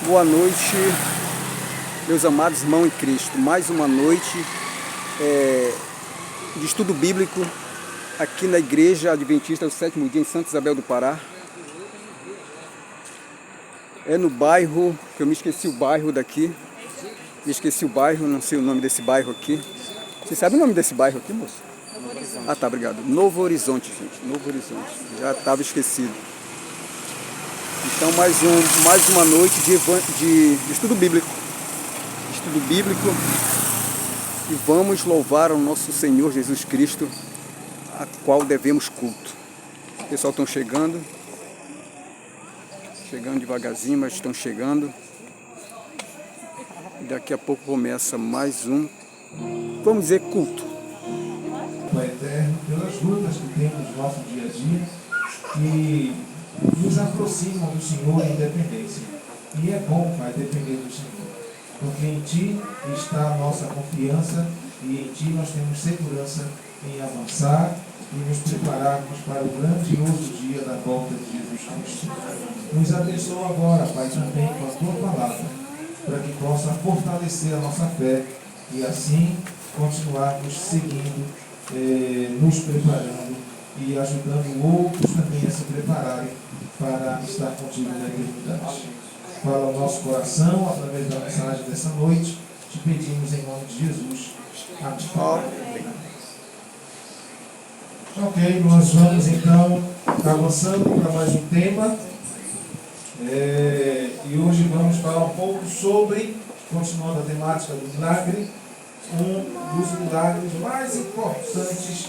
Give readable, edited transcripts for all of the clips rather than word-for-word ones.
Boa noite, meus amados irmãos em Cristo. Mais uma noite de estudo bíblico aqui na Igreja Adventista do Sétimo Dia em Santa Isabel do Pará. É no bairro, que eu me esqueci o bairro daqui. Não sei o nome desse bairro aqui. Você sabe o nome desse bairro aqui, moço? Novo Horizonte. Ah, tá, obrigado. Novo Horizonte, gente. Novo Horizonte. Já estava esquecido. Então, mais uma noite de estudo bíblico. Estudo bíblico. E vamos louvar ao nosso Senhor Jesus Cristo, a qual devemos culto. O pessoal estão chegando. Chegando devagarzinho, mas estão chegando. E daqui a pouco começa mais um, vamos dizer, culto. Pai eterno, pelas lutas que temos no nosso dia a dia, que nos aproximam do Senhor em dependência. E é bom, Pai, depender do Senhor, porque em Ti está a nossa confiança e em Ti nós temos segurança em avançar e nos prepararmos para o grandioso dia da volta de Jesus Cristo. Nos abençoa agora, Pai, também com a Tua palavra, para que possa fortalecer a nossa fé e assim continuarmos seguindo, nos preparando e ajudando outros também a se prepararem para estar contigo na eternidade. Fala ao nosso coração através da mensagem dessa noite. Te pedimos em nome de Jesus. Amém. Ok, nós vamos então avançando para mais um tema. E hoje vamos falar um pouco sobre, continuando a temática do milagre, um dos milagres mais importantes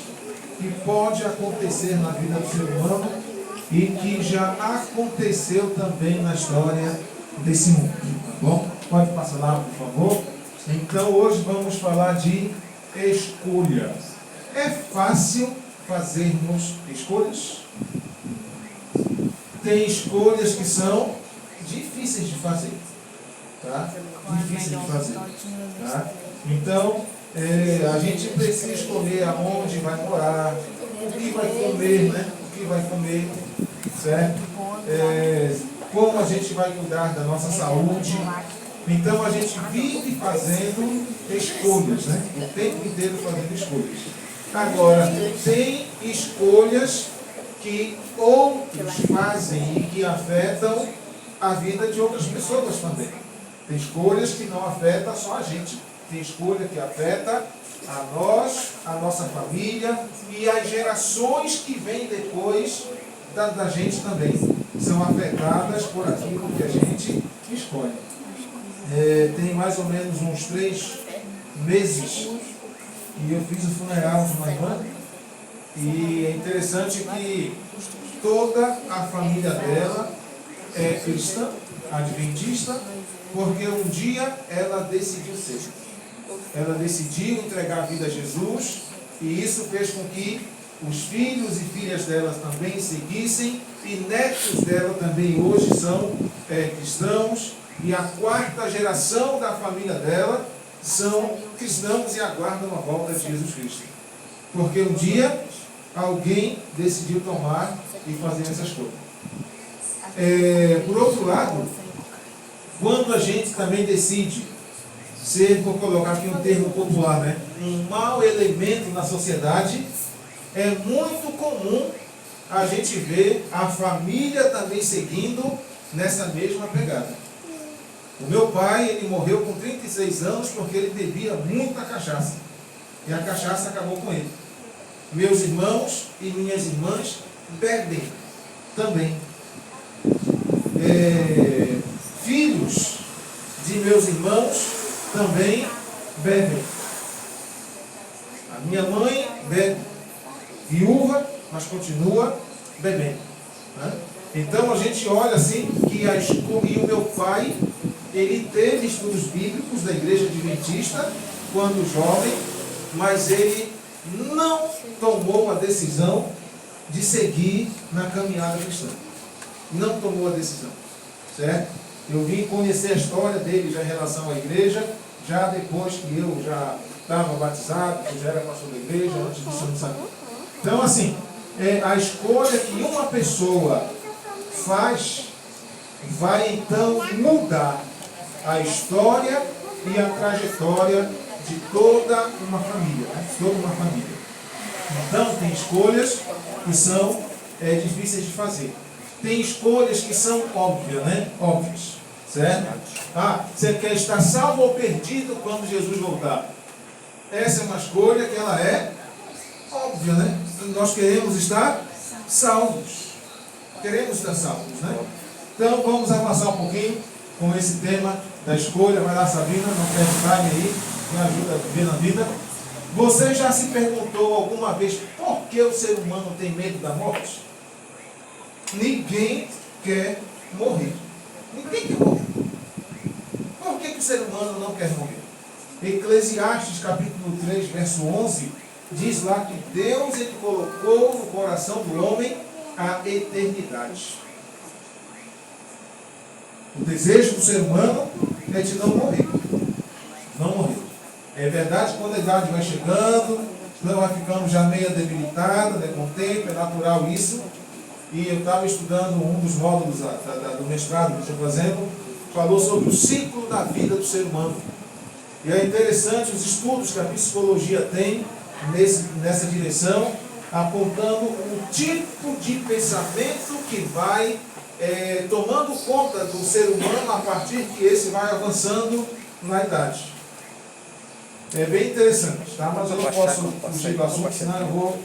que pode acontecer na vida do ser humano e que já aconteceu também na história desse mundo. Tá bom? Pode passar lá, por favor. Então hoje vamos falar de escolha. É fácil fazermos escolhas? Tem escolhas que são difíceis de fazer. Tá? Difíceis de fazer. Tá? Então, a gente precisa escolher aonde vai morar, o que vai comer, né? O que vai comer, certo? Como a gente vai cuidar da nossa saúde. Então, a gente vive fazendo escolhas, né? O tempo inteiro fazendo escolhas. Agora, tem escolhas que outros fazem e que afetam a vida de outras pessoas também. Tem escolhas que não afetam só a gente. Tem escolha que afeta a nós, a nossa família e as gerações que vêm depois da gente também. São afetadas por aquilo que a gente escolhe. Tem mais ou menos uns 3 meses que eu fiz o funeral de uma irmã. E é interessante que toda a família dela é cristã, adventista, porque um dia ela decidiu ser. Ela decidiu entregar a vida a Jesus e isso fez com que os filhos e filhas dela também seguissem e netos dela também hoje são cristãos e a 4ª geração da família dela são cristãos e aguardam a volta de Jesus Cristo. Porque um dia alguém decidiu tomar e fazer essa escolha. Por outro lado, quando a gente também decide ser, vou colocar aqui um termo popular, né? Um mau elemento na sociedade, é muito comum a gente ver a família também seguindo nessa mesma pegada. O meu pai, ele morreu com 36 anos porque ele bebia muita cachaça. E a cachaça acabou com ele. Meus irmãos e minhas irmãs bebem também. Filhos de meus irmãos também bebem. A minha mãe bebe, viúva, mas continua bebendo. Né? Então a gente olha assim que e o meu pai, ele teve estudos bíblicos da igreja adventista quando jovem, mas ele não tomou a decisão de seguir na caminhada cristã. Não tomou a decisão. Certo? Eu vim conhecer a história dele já em relação à igreja, já depois que eu já estava batizado, que eu já era pastor da igreja, antes disso eu não sabia. Então, assim, a escolha que uma pessoa faz vai então mudar a história e a trajetória de toda uma família. Né? Toda uma família. Então, tem escolhas que são difíceis de fazer. Tem escolhas que são óbvias, né? Óbvias. Certo? Você quer estar salvo ou perdido quando Jesus voltar? Essa é uma escolha que ela é óbvia, né? Nós queremos estar salvos. Queremos estar salvos, né? Então, vamos avançar um pouquinho com esse tema da escolha. Vai lá, Sabrina, não perde time aí, me ajuda a viver na vida. Você já se perguntou alguma vez por que o ser humano tem medo da morte? Ninguém quer morrer. Ninguém quer morrer. Por que o ser humano não quer morrer? Eclesiastes capítulo 3, verso 11, diz lá que Deus ele colocou no coração do homem a eternidade. O desejo do ser humano é de não morrer. Não morrer. É verdade que quando a idade vai chegando, não vai ficando já meio debilitada, né, com o tempo, é natural isso. E eu estava estudando um dos módulos do mestrado que eu estou fazendo, falou sobre o ciclo da vida do ser humano. E é interessante os estudos que a psicologia tem nessa direção, apontando o tipo de pensamento que vai tomando conta do ser humano a partir que esse vai avançando na idade. É bem interessante, tá? Mas eu não posso fugir do assunto, senão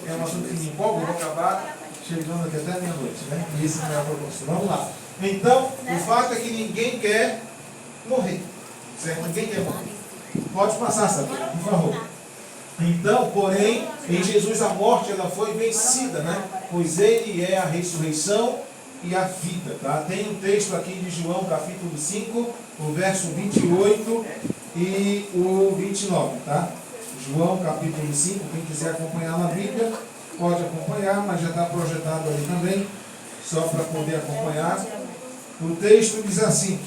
é um assunto que me empolga, eu vou acabar chegando aqui até meia-noite, né? E esse não é a proposta. Vamos lá. Então, o fato é que ninguém quer morrer. Certo? Ninguém quer morrer. Pode passar, Sabrina, por favor. Então, porém, em Jesus a morte ela foi vencida, né? Pois ele é a ressurreição e a vida, tá? Tem um texto aqui de João, capítulo 5, o verso 28 e o 29, tá? João, capítulo 5, quem quiser acompanhar na Bíblia, pode acompanhar, mas já está projetado ali também, só para poder acompanhar. O texto diz assim: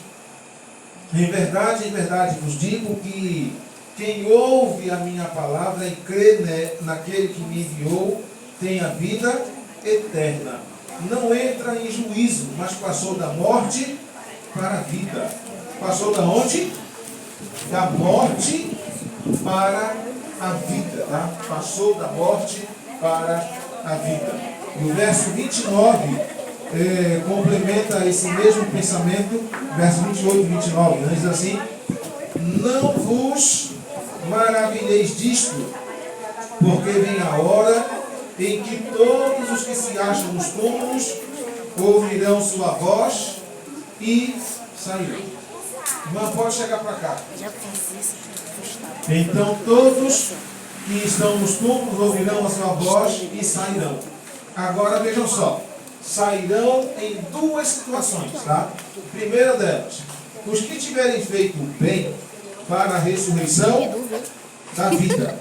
em verdade, vos digo que quem ouve a minha palavra e crê naquele que me enviou, tem a vida eterna. Não entra em juízo, mas passou da morte para a vida. Passou da onde? Da morte para a vida. Tá? Passou da morte para a vida. E o verso 29 complementa esse mesmo pensamento, verso 28 e 29, diz assim: não vos maravilheis disto, porque vem a hora em que todos os que se acham nos túmulos ouvirão sua voz e sairão. Irmã, pode chegar para cá. Então todos que estão nos túmulos ouvirão a sua voz e sairão. Agora vejam só, sairão em duas situações, tá? Primeira delas, os que tiverem feito bem para a ressurreição da vida,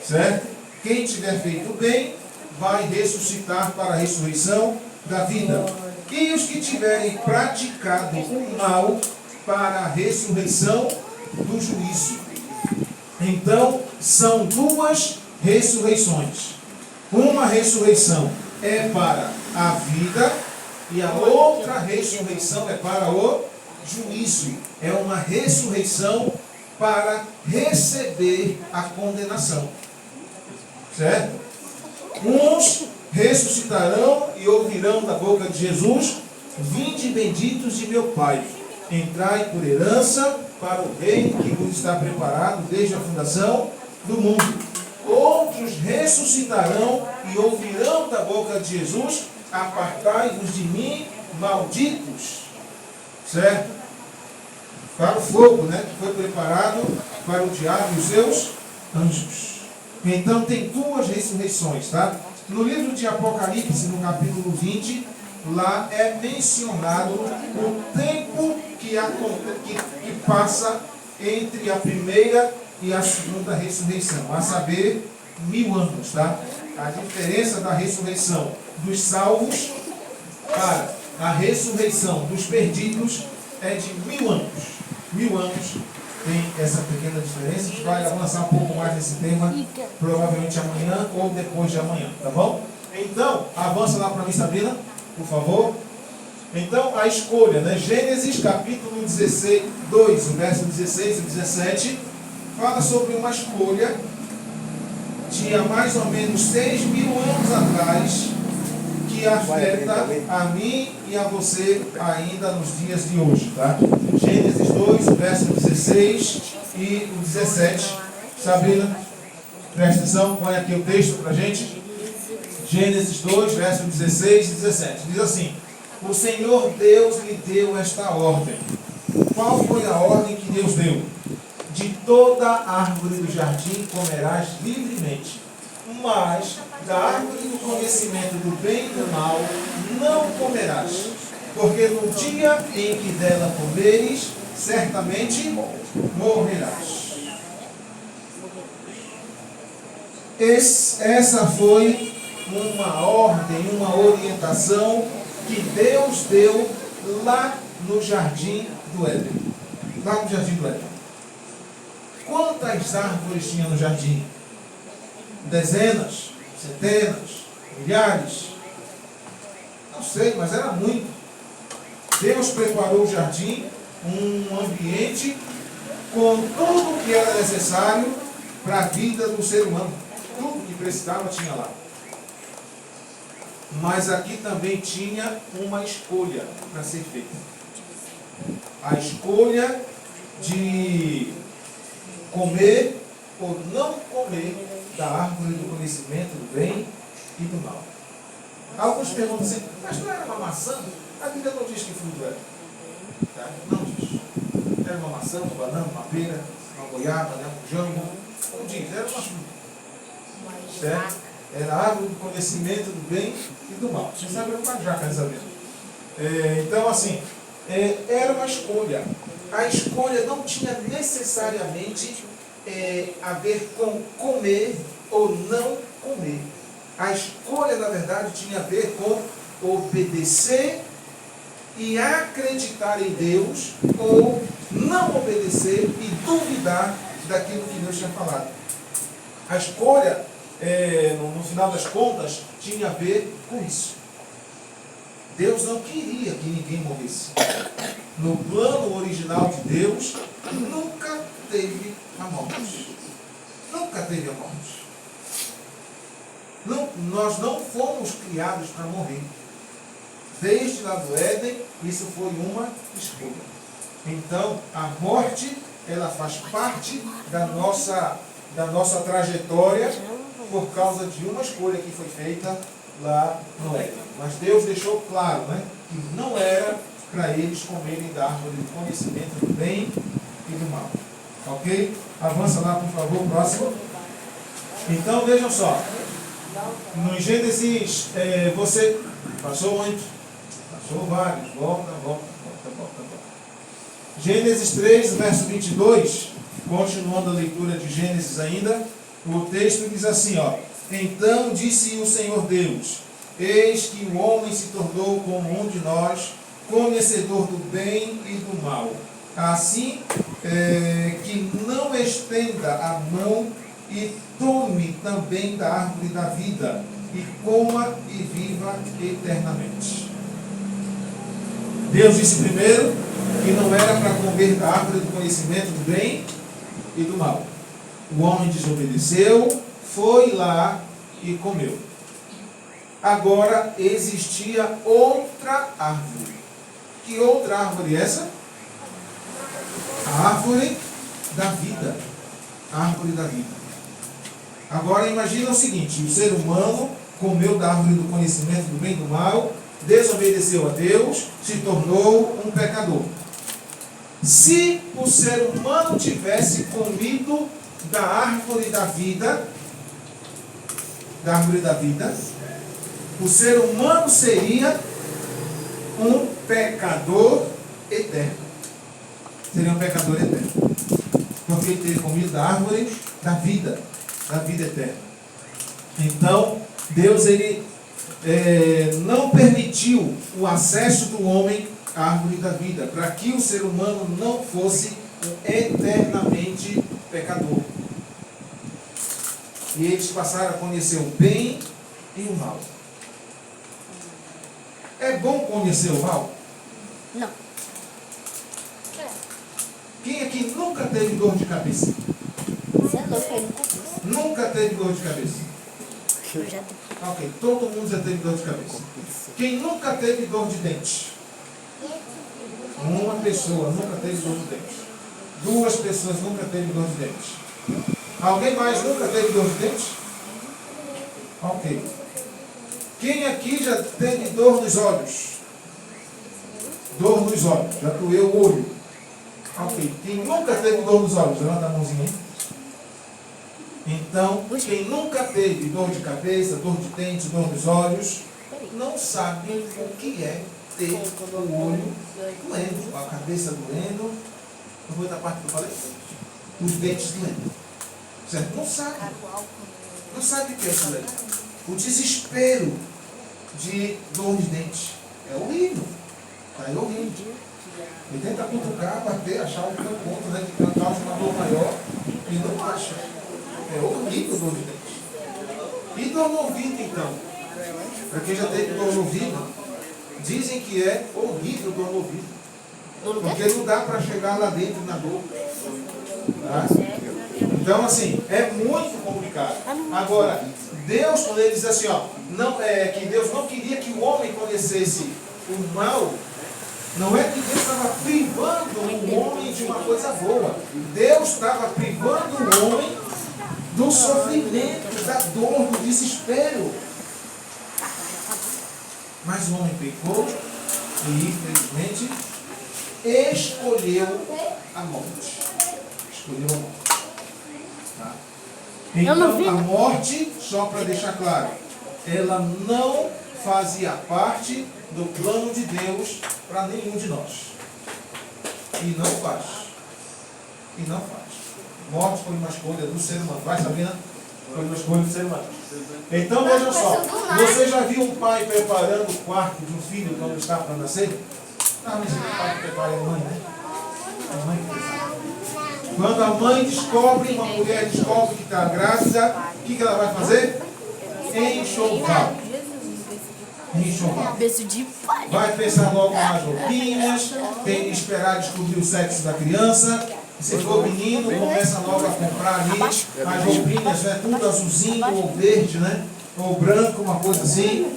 certo? Quem tiver feito bem vai ressuscitar para a ressurreição da vida. E os que tiverem praticado o mal para a ressurreição do juízo. Então, são duas ressurreições. Uma ressurreição é para a vida e a outra ressurreição é para o juízo. É uma ressurreição para receber a condenação. Certo? Uns ressuscitarão e ouvirão da boca de Jesus: vinde benditos de meu Pai, entrai por herança para o reino que vos está preparado desde a fundação do mundo. Outros ressuscitarão e ouvirão da boca de Jesus: apartai-vos de mim, malditos. Certo? Para o fogo, né, que foi preparado para o diabo e os seus anjos. Então tem duas ressurreições, tá? No livro de Apocalipse, no capítulo 20, lá é mencionado o tempo que passa entre a primeira e a segunda ressurreição, a saber, 1000 anos, tá? A diferença da ressurreição dos salvos para a ressurreição dos perdidos é de 1000 anos. 1000 anos tem essa pequena diferença. A gente vai avançar um pouco mais nesse tema, provavelmente amanhã ou depois de amanhã, tá bom? Então, avança lá para mim, Sabrina, por favor. Então, a escolha, né? Gênesis capítulo 16, 2, o verso 16 e 17, fala sobre uma escolha de há mais ou menos 6.000 anos atrás, que afeta a mim e a você ainda nos dias de hoje, tá? Gênesis 2, verso 16 e o 17. Sabrina, presta atenção, põe aqui o texto pra gente. Gênesis 2, verso 16 e 17. Diz assim: o Senhor Deus lhe deu esta ordem. Qual foi a ordem que Deus deu? De toda árvore do jardim comerás livremente, mas da árvore do conhecimento do bem e do mal não comerás, porque no dia em que dela comeres, certamente morrerás. Essa foi uma ordem, uma orientação que Deus deu lá no jardim do Éden. Lá no jardim do Éden. Quantas árvores tinha no jardim? Dezenas, centenas, milhares? Não sei, mas era muito. Deus preparou o jardim, um ambiente com tudo o que era necessário para a vida do ser humano. Tudo que precisava tinha lá. Mas aqui também tinha uma escolha para ser feita. A escolha de comer ou não comer da árvore do conhecimento do bem e do mal. Alguns perguntam assim: mas não era uma maçã? A Bíblia não diz que fruto era. Tá? Não diz. Era uma maçã, uma banana, uma pera, uma goiaba, né? Um jambo. Não diz, era uma fruta. Certo? Era a árvore do conhecimento do bem e do mal. Você sabe o jaca dessa vez. Então, assim, era uma escolha. A escolha não tinha necessariamente a ver com comer ou não comer. A escolha, na verdade, tinha a ver com obedecer e acreditar em Deus, ou não obedecer e duvidar daquilo que Deus tinha falado. A escolha, no final das contas, tinha a ver com isso. Deus não queria que ninguém morresse. No plano original de Deus, nunca teve a morte. Nunca teve a morte. Não, nós não fomos criados para morrer. Desde lá do Éden, isso foi uma escolha. Então, a morte, ela faz parte da nossa trajetória por causa de uma escolha que foi feita lá no Éden. Mas Deus deixou claro, né, que não era para eles comerem da árvore do conhecimento do bem e do mal. Ok? Avança lá, por favor, próximo. Então, vejam só. No Gênesis, você passou muito. Passou vários. Volta. Gênesis 3, verso 22. Continuando a leitura de Gênesis ainda. O texto diz assim, ó: então disse o Senhor Deus: eis que o homem se tornou como um de nós, conhecedor do bem e do mal. Assim que não estenda a mão e tome também da árvore da vida, e coma e viva eternamente. Deus disse primeiro que não era para comer da árvore do conhecimento do bem e do mal. O homem desobedeceu, foi lá e comeu. Agora existia outra árvore. Que outra árvore é essa? A árvore da vida. A árvore da vida. Agora imagina o seguinte: o ser humano comeu da árvore do conhecimento do bem e do mal, desobedeceu a Deus, se tornou um pecador. Se o ser humano tivesse comido da árvore da vida, o ser humano seria um pecador eterno. Seria um pecador eterno. Porque ele teria comido da árvore da vida eterna. Então, Deus não permitiu o acesso do homem à árvore da vida, para que o ser humano não fosse eternamente pecador. E eles passaram a conhecer o bem e o mal. É bom conhecer o mal? Não. Quem aqui nunca teve dor de cabeça? Você é louco, eu nunca vi. Nunca teve dor de cabeça? Eu já tive. Ok, todo mundo já teve dor de cabeça. Quem nunca teve dor de dente? Uma pessoa nunca teve dor de dente. 2 pessoas nunca teve dor de dente. Alguém mais nunca teve dor de dente? Ok. Quem aqui já teve dor nos olhos? Dor nos olhos. Já doeu o olho. Ok. Quem nunca teve dor nos olhos? Levanta a mãozinha aí. Então, quem nunca teve dor de cabeça, dor de dente, dor nos olhos, não sabe o que é ter o olho doendo, a cabeça doendo. Não foi outra parte que eu falei? Os dentes doendo. Certo? Não sabe. Não sabe o que é isso daí. O desespero de dor de dente é horrível. É horrível. E tenta cutucar, bater, achar o teu ponto, né, que causa uma dor maior e não acha. É horrível dor de dente. E dor no ouvido, então? Para quem já teve dor no ouvido, dizem que é horrível dor no ouvido. Porque não dá para chegar lá dentro na dor. Tá? Então, assim, é muito complicado. Agora, Deus, quando ele diz assim, ó, não, que Deus não queria que o homem conhecesse o mal, não é que Deus estava privando o homem de uma coisa boa. Deus estava privando o homem do sofrimento, da dor, do desespero. Mas o homem pecou e, infelizmente, escolheu a morte. Escolheu a morte. Tá? Então, a morte, só para deixar claro, ela não fazia parte do plano de Deus para nenhum de nós. E não faz. E não faz. Morte foi uma escolha do ser humano. Vai, Sabina? Foi uma escolha do ser humano. Então, veja só. Você já viu um pai preparando o quarto de um filho quando está para nascer? Não, mas o pai que prepara é a mãe, né? A mãe que prepara. Quando a mãe descobre, uma mulher descobre que está grávida, o que ela vai fazer? Enxoval. Enxoval. Vai pensar logo nas roupinhas, tem que esperar descobrir o sexo da criança. Se for menino, começa logo a comprar ali as roupinhas, né? Tudo azulzinho ou verde, né? Ou branco, uma coisa assim.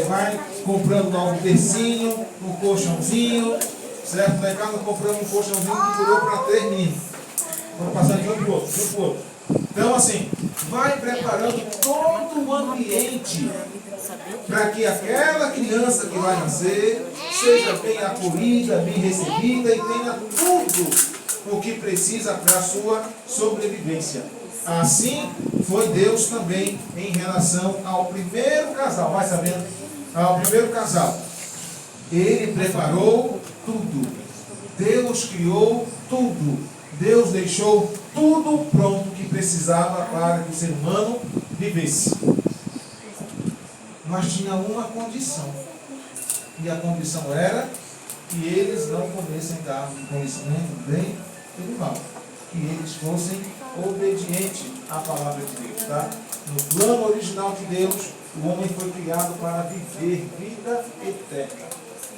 Vai comprando logo um bercinho, um colchãozinho, certo? Lá em casa compramos um colchãozinho que durou para 3 meninos. Vamos passar de um para o outro, de um para o outro. Então, assim, vai preparando todo o ambiente para que aquela criança que vai nascer seja bem acolhida, bem recebida e tenha tudo o que precisa para a sua sobrevivência. Assim foi Deus também em relação ao primeiro casal. Vai sabendo? Ao primeiro casal. Ele preparou tudo. Deus criou tudo. Deus deixou tudo pronto que precisava para que o ser humano vivesse. Mas tinha uma condição. E a condição era que eles não comessem da árvore do conhecimento do bem e do mal. Que eles fossem obedientes à palavra de Deus. Tá? No plano original de Deus, o homem foi criado para viver vida eterna.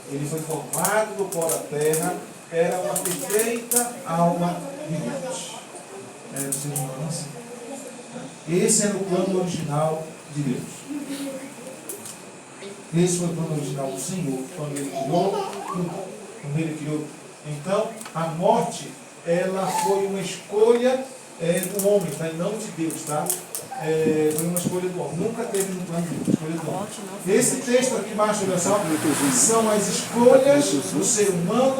Ele foi formado do pó da terra, era uma perfeita alma vivente. Era o ser humano assim. Esse era o plano original de Deus. Esse foi o plano original do Senhor, quando Ele criou tudo. Quando Ele criou. Então, a morte, ela foi uma escolha do homem, tá? Em nome de Deus, tá? Foi uma escolha do homem. Nunca teve no plano de Deus, escolha do homem. Esse texto aqui embaixo, olha só, são as escolhas do ser humano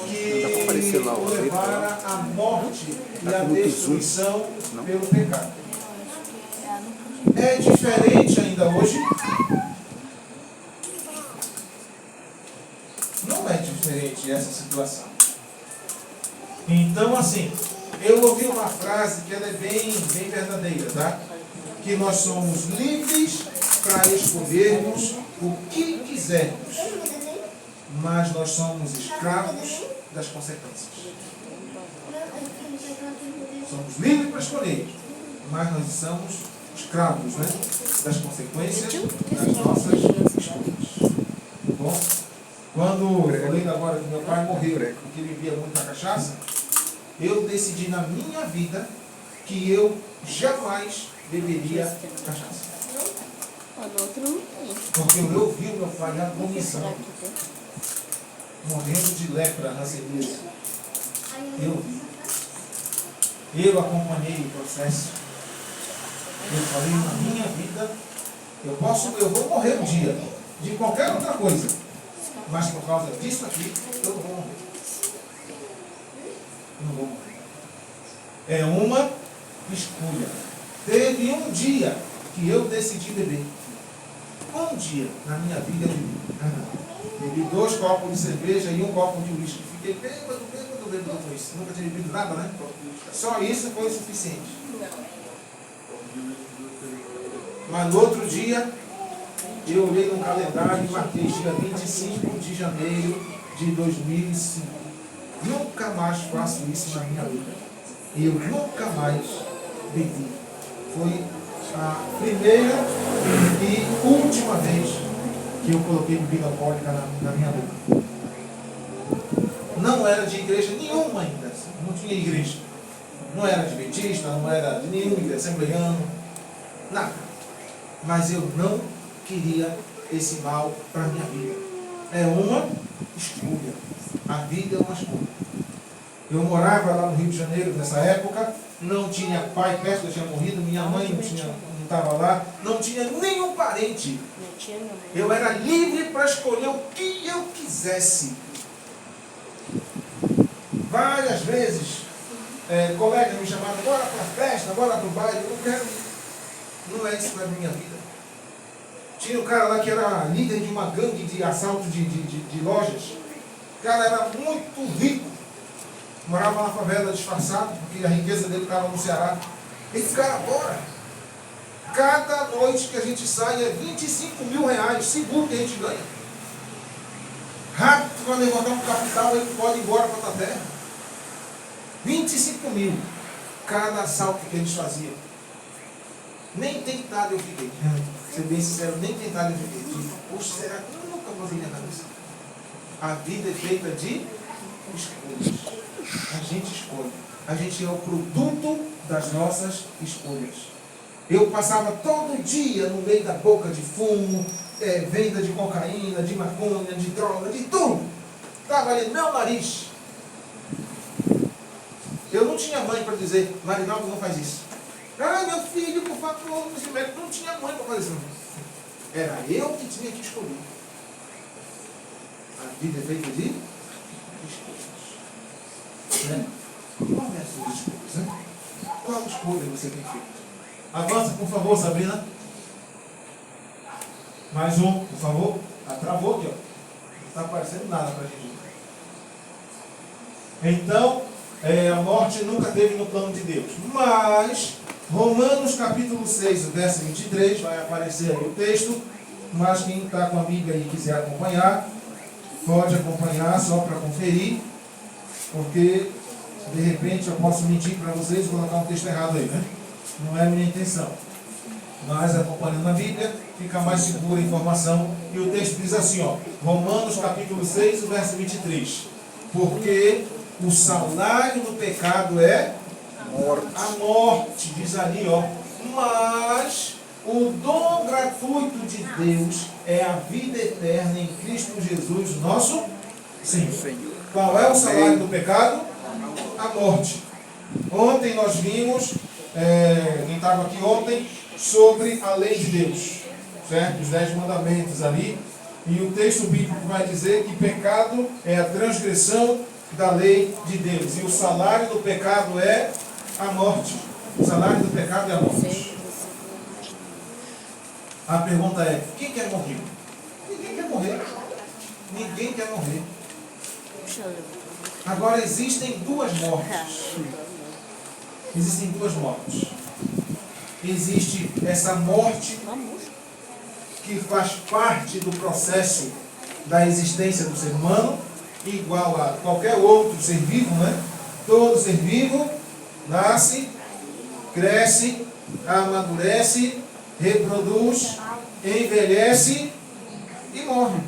que o levaram à morte e à destruição pelo pecado. É diferente ainda hoje? Não é diferente essa situação. Então, assim, eu ouvi uma frase que ela é bem verdadeira, tá? Que nós somos livres para escolhermos o que quisermos, mas nós somos escravos das consequências. Somos livres para escolher, mas nós somos escravos, né, das consequências das nossas escolhas. Tá bom? Quando eu falei agora que meu pai morreu, porque ele bebia muita cachaça, eu decidi na minha vida que eu jamais beberia cachaça. Porque eu vi o meu pai agonizando, morrendo de lepra na cerveja. Eu acompanhei o processo. Eu falei, na minha vida, eu vou morrer um dia, de qualquer outra coisa. Mas por causa disso aqui, eu não vou morrer. Não vou morrer. É uma escolha. Teve um dia que eu decidi beber. Um dia na minha vida eu bebi 2 copos de cerveja e 1 copo de uísque. Fiquei bêbado com isso. Nunca tinha bebido nada, né? Só isso foi o suficiente. Mas no outro dia, eu olhei no calendário e marquei dia 25 de janeiro de 2005. Nunca mais faço isso na minha vida. Eu nunca mais bebi. Foi a primeira e última vez que eu coloquei bebida alcoólica na minha boca. Não era de igreja nenhuma ainda. Não tinha igreja. Não era adventista, não era de nenhuma igreja, assembleiano, nada. Mas eu não queria esse mal para a minha vida. É uma escolha. A vida é uma escolha. Eu morava lá no Rio de Janeiro nessa época, não tinha pai perto, eu tinha morrido, minha mãe não estava lá, não tinha nenhum parente. Eu era livre para escolher o que eu quisesse. Várias vezes, colegas me chamaram, bora para a festa, bora para o baile. Eu não quero. Não é isso para a minha vida. Tinha um cara lá que era líder de uma gangue de assalto de lojas. O cara era muito rico. Morava na favela disfarçado, porque a riqueza dele estava no Ceará. Esse cara, bora! Cada noite que a gente sai é 25 mil reais, seguro que a gente ganha. Rápido, para levantar um capital, ele pode ir embora para outra terra. 25 mil. Cada assalto que eles faziam. Nem tentado eu fiquei. Ser bem sincero, nem tentado eu fiquei. Poxa, será que eu nunca vou vir na cabeça? A vida é feita de escolhas. A gente escolhe. A gente é o produto das nossas escolhas. Eu passava todo dia no meio da boca de fumo, venda de cocaína, de maconha, de droga, de tudo. Estava ali no meu nariz. Eu não tinha mãe para dizer, Marinaldo, não faz isso. Ah, meu filho, por favor, não tinha mãe para fazer isso. Era eu que tinha que escolher. A vida é feita de escolhas. Qual é a sua escolha? Qual escolha você tem feito? Avança, por favor, Sabrina. Mais um, por favor. Travou aqui, ó. Não está aparecendo nada para a gente. Então, a morte nunca teve no plano de Deus. Mas, Romanos capítulo 6, verso 23, vai aparecer aí o texto. Mas quem está com a Bíblia e quiser acompanhar, pode acompanhar só para conferir. Porque, de repente, eu posso mentir para vocês e colocar um texto errado aí, né? Não é a minha intenção. Mas, acompanhando a Bíblia, fica mais segura a informação. E o texto diz assim, ó, Romanos capítulo 6, verso 23. Porque o salário do pecado é a morte, diz ali, ó. Mas o dom gratuito de Deus é a vida eterna em Cristo Jesus, nosso Senhor. Qual é o salário do pecado? A morte. Ontem nós vimos, quem estava aqui ontem, sobre a lei de Deus, certo? Os 10 mandamentos ali. E o texto bíblico vai dizer que pecado é a transgressão da lei de Deus. E o salário do pecado é a morte. O salário do pecado é a morte. A pergunta é, quem quer morrer? Ninguém quer morrer. Ninguém quer morrer. Agora existem duas mortes. Existem duas mortes. Existe essa morte que faz parte do processo da existência do ser humano, igual a qualquer outro ser vivo, né? Todo ser vivo nasce, cresce, amadurece, reproduz, envelhece e morre.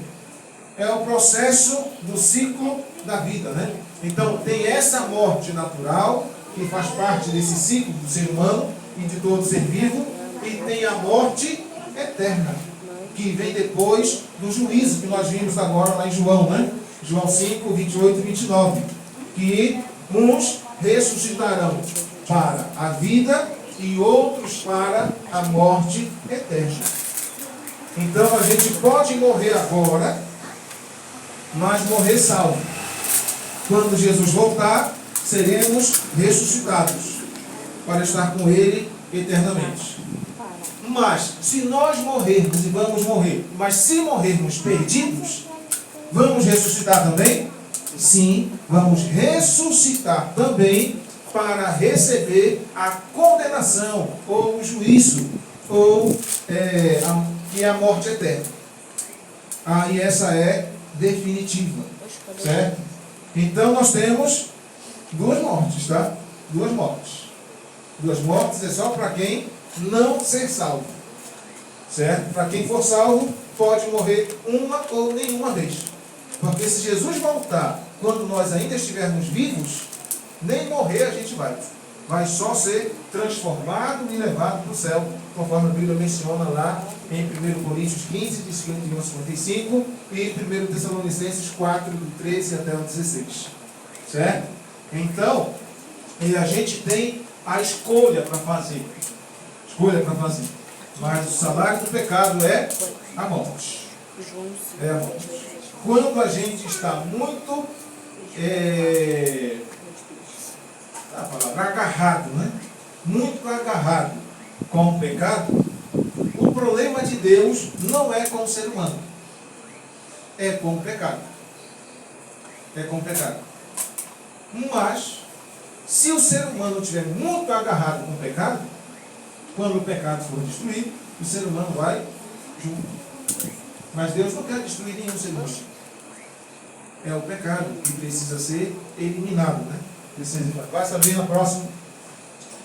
é o processo do ciclo da vida, né? Então tem essa morte natural, que faz parte desse ciclo do ser humano e de todo ser vivo, e tem a morte eterna, que vem depois do juízo, que nós vimos agora lá em João, né? João 5, 28 e 29, que uns ressuscitarão para a vida e outros para a morte eterna. Então a gente pode morrer agora, mas morrer salvo. Quando Jesus voltar, seremos ressuscitados para estar com Ele eternamente. Mas se nós morrermos, e vamos morrer, mas se morrermos perdidos, vamos ressuscitar também? Sim, vamos ressuscitar também para receber a condenação, ou o juízo, ou que é a morte eterna. E essa é definitiva, certo? Então nós temos duas mortes, tá? Duas mortes. Duas mortes é só para quem não ser salvo, certo? Para quem for salvo, pode morrer uma ou nenhuma vez. Porque se Jesus voltar quando nós ainda estivermos vivos, nem morrer a gente vai. Vai só ser transformado e levado para o céu, conforme a Bíblia menciona lá em 1 Coríntios 15, de 51 a 55, e 1 Tessalonicenses 4, do 13 até o 16. Certo? Então, a gente tem a escolha para fazer. Escolha para fazer. Mas o salário do pecado é a morte. É a morte. Quando a gente está muito agarrado, né? Muito agarrado com o pecado, o problema de Deus não é com o ser humano, é com o pecado. É com o pecado. Mas, se o ser humano estiver muito agarrado com o pecado, quando o pecado for destruído, o ser humano vai junto. Mas Deus não quer destruir nenhum ser humano. É o pecado que precisa ser eliminado, né? Vai saber na próxima.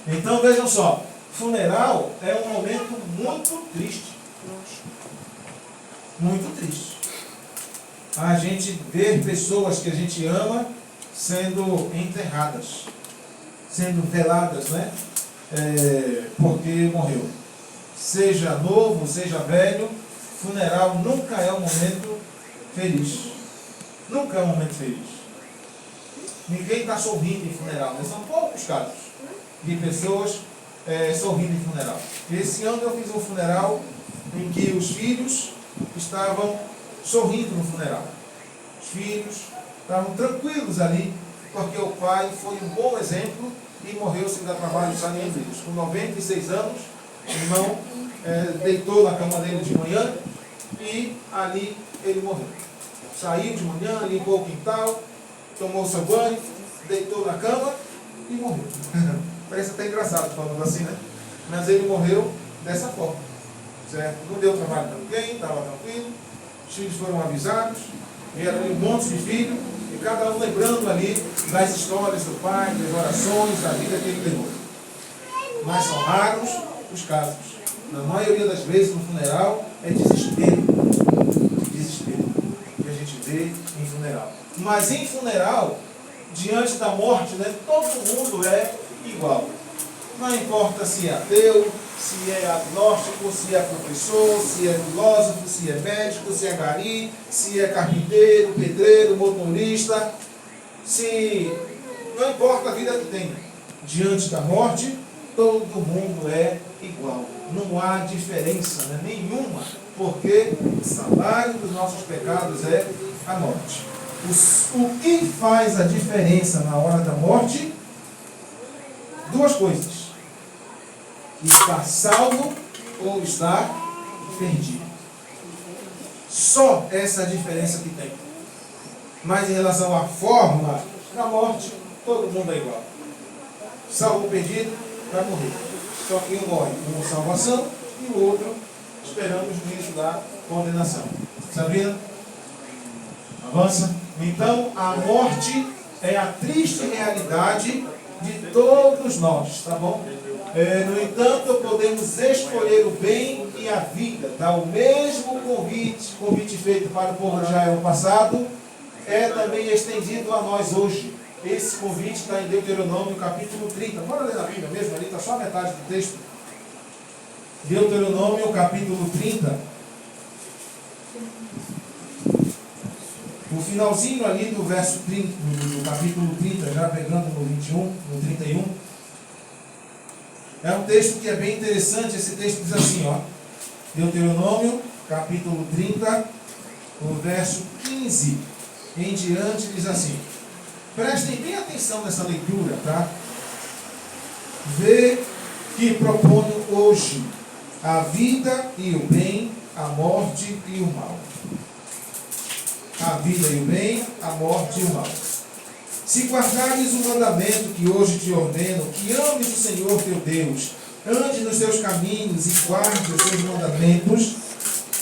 Então vejam só, funeral é um momento muito triste. Muito triste. A gente vê pessoas que a gente ama sendo enterradas, sendo veladas, né? Porque morreu. Seja novo, seja velho, funeral nunca é um momento feliz. Nunca é um momento feliz. Ninguém está sorrindo em funeral, mas são poucos casos de pessoas sorrindo em funeral. Esse ano eu fiz um funeral em que os filhos estavam sorrindo no funeral. Os filhos estavam tranquilos ali, porque o pai foi um bom exemplo e morreu sem dar trabalho para nenhum deles. Com 96 anos, o irmão deitou na cama dele de manhã e ali ele morreu. Saiu de manhã, limpou o quintal, tomou seu banho, deitou na cama e morreu. Parece até engraçado falando assim, né? Mas ele morreu dessa forma, certo? Não deu trabalho para ninguém, estava tranquilo. Os filhos foram avisados, vieram ali um monte de filhos, e cada um lembrando ali das histórias do pai, das orações, da vida que ele levou. Mas são raros os casos. Na maioria das vezes no funeral é desespero. Desespero que a gente vê em funeral. Mas em funeral, diante da morte, né, todo mundo é igual. Não importa se é ateu, se é agnóstico, se é professor, se é filósofo, se é médico, se é gari, se é carpinteiro, pedreiro, motorista. Não importa a vida que tem. Diante da morte, todo mundo é igual. Não há diferença, né, nenhuma, porque o salário dos nossos pecados é a morte. O que faz a diferença na hora da morte? Duas coisas. Estar salvo ou estar perdido. Só essa diferença que tem. Mas em relação à forma da morte, todo mundo é igual. Salvo ou perdido, vai morrer. Só que um morre com salvação e o outro esperando o juízo da condenação. Sabia? Avança. Então, a morte é a triste realidade de todos nós, tá bom? No entanto, podemos escolher o bem e e a vida. Tá? O mesmo convite feito para o povo de Israel no passado, é também estendido a nós hoje. Esse convite está em Deuteronômio capítulo 30. Bora ler na Bíblia mesmo, ali está só a metade do texto. Deuteronômio capítulo 30. O finalzinho ali do verso 30, do capítulo 30, já pegando no 21, no 31. É um texto que é bem interessante. Esse texto diz assim, ó. Deuteronômio capítulo 30, o verso 15 em diante, diz assim. Prestem bem atenção nessa leitura, tá? Vê que proponho hoje a vida e o bem, a morte e o mal. A vida e o bem, a morte e o mal. Se guardares o mandamento que hoje te ordeno, que ames o Senhor teu Deus, ande nos seus caminhos e guarde os seus mandamentos,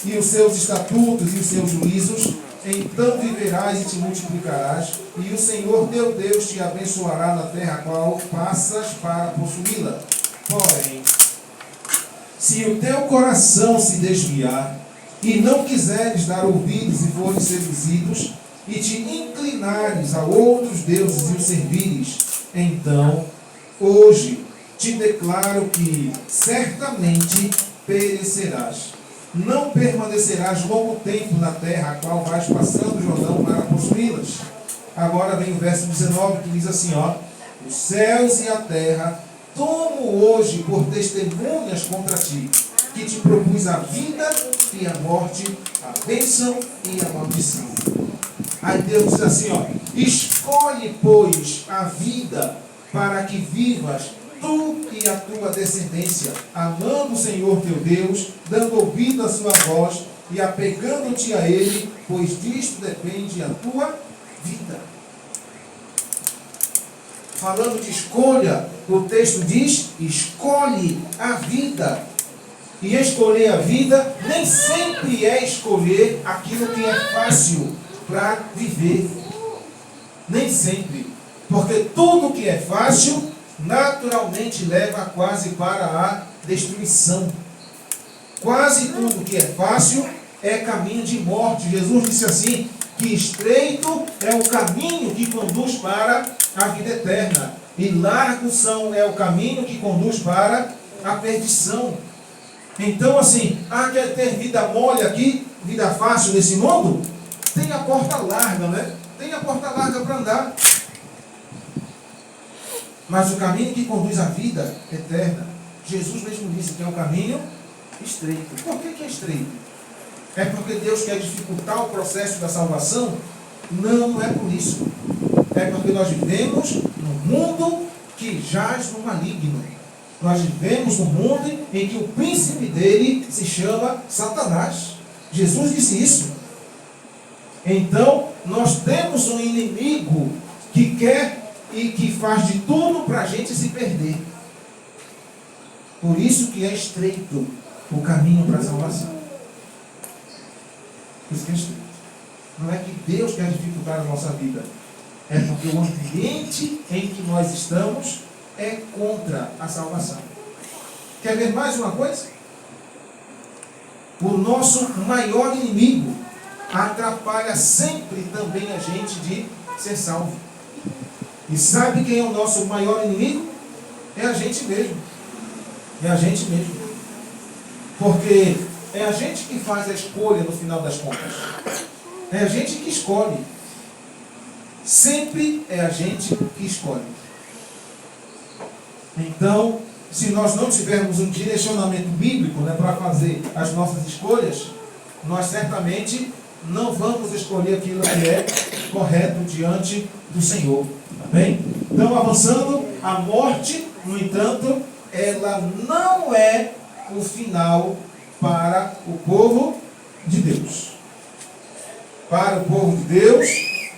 e os seus estatutos e os seus juízos, então viverás e te multiplicarás, e o Senhor teu Deus te abençoará na terra a qual passas para possuí-la. Porém, se o teu coração se desviar, e não quiseres dar ouvidos e fores seduzidos, e te inclinares a outros deuses e os servires, então, hoje, te declaro que certamente perecerás. Não permanecerás longo tempo na terra, a qual vais passando o Jordão para possuí-las. Agora vem o verso 19, que diz assim, ó. Os céus e a terra tomo hoje por testemunhas contra ti, que te propus a vida e a morte, a bênção e a maldição. Aí Deus diz assim, ó. Escolhe, pois, a vida para que vivas tu e a tua descendência, amando o Senhor teu Deus, dando ouvido à sua voz e apegando-te a Ele, pois disto depende a tua vida. Falando de escolha, o texto diz, escolhe a vida. E escolher a vida nem sempre é escolher aquilo que é fácil para viver. Nem sempre. Porque tudo que é fácil naturalmente leva quase para a destruição. Quase tudo que é fácil é caminho de morte. Jesus disse assim, que estreito é o caminho que conduz para a vida eterna, e largo é o caminho que conduz para a perdição. Então assim, quer ter vida mole aqui, vida fácil nesse mundo? Tem a porta larga, né? Tem a porta larga para andar. Mas o caminho que conduz à vida eterna, Jesus mesmo disse que é um caminho estreito. Por que é estreito? É porque Deus quer dificultar o processo da salvação? Não é por isso. É porque nós vivemos num mundo que jaz no maligno. Nós vivemos num mundo em que o príncipe dele se chama Satanás. Jesus disse isso. Então, nós temos um inimigo que quer e que faz de tudo para a gente se perder. Por isso que é estreito o caminho para a salvação. Por isso que é estreito. Não é que Deus quer dificultar a nossa vida. É porque o ambiente em que nós estamos é contra a salvação. Quer ver mais uma coisa? O nosso maior inimigo atrapalha sempre também a gente de ser salvo. E sabe quem é o nosso maior inimigo? É a gente mesmo. É a gente mesmo. Porque é a gente que faz a escolha no final das contas. É a gente que escolhe. Sempre é a gente que escolhe. Então, se nós não tivermos um direcionamento bíblico, né, para fazer as nossas escolhas, nós certamente não vamos escolher aquilo que é correto diante do Senhor. Tá bem? Então, avançando, a morte, no entanto, ela não é o final para o povo de Deus. Para o povo de Deus,